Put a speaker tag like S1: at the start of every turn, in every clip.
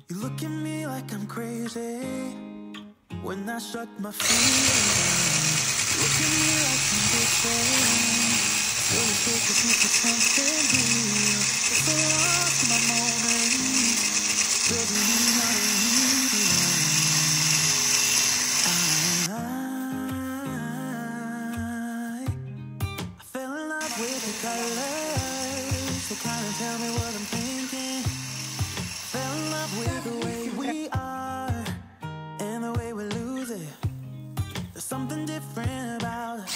S1: You look at me like I'm crazy when I shut my feelings. Look at me like I'm different. Still you take with me for something real. It's so lost in my moments. Baby, you're not a I fell in love with the colors. They kinda tell me what I'm thinking. Fell in love with the way we are and the way we lose it. There's something different about us,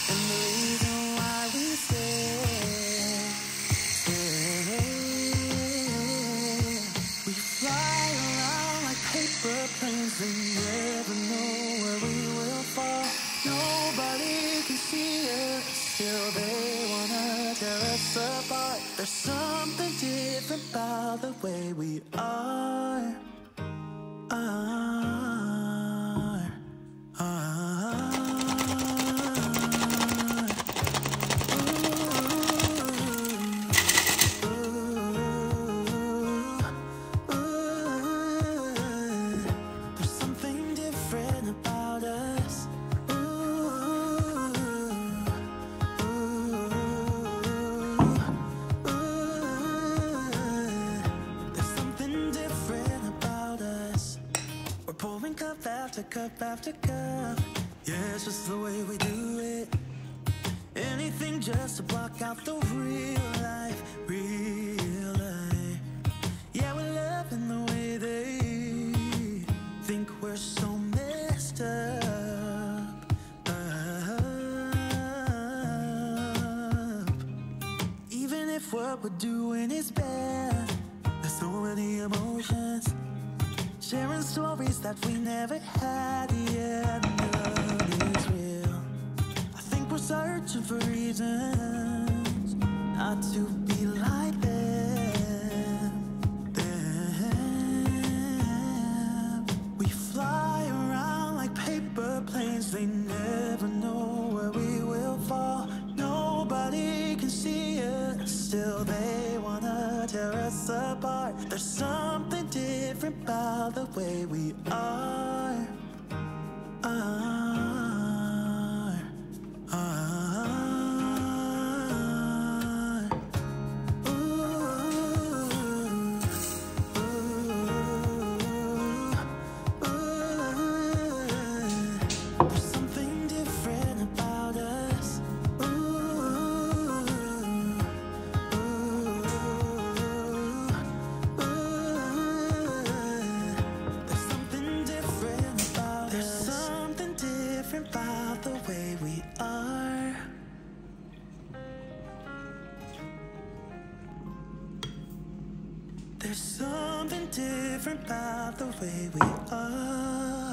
S1: and the reason why we stay. We fly around like paper planes. We never know where we will fall. Nobody can see us, still they wanna tear us apart. There's something different about the way we are. There's something different about us. There's something different about us. We're pouring cup after cup after cup. Yeah, it's just the way we do it. Anything just to block out the real life, real life. Yeah, we're loving the way they think we're so messed up. Even if what we're doing is bad, there's so many emotions. Sharing stories that we never had, yeah, none is real. I think we're searching for reasons not to be like them. We fly around like paper planes. They never know where we will fall. Nobody can see us, still they wanna tear us apart. There's something different about the way we are. There's something different about us. There's something different about us. There's something different about the way we are. There's something different about the way we are.